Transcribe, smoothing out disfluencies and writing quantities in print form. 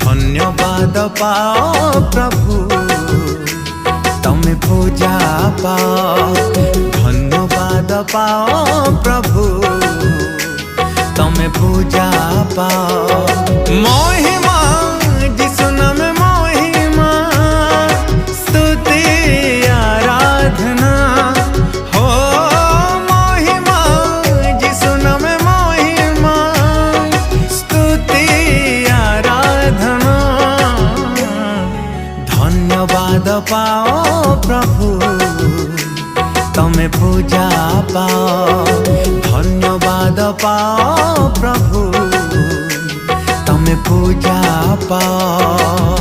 धन्यवाद पाओ प्रभु तमे पूजा पाओ। धन्यवाद पाओ प्रभु तमे पूजा पाओ। महिमा जिसु नाम महिमा स्तुति आराधना हो। महिमा जिसु नाम महिमा स्तुति आराधना। धन्यवाद पाओ प्रभु तमे पूजा पाओ। धन्यवाद पाओ प्रभु तमे पूजा पाओ।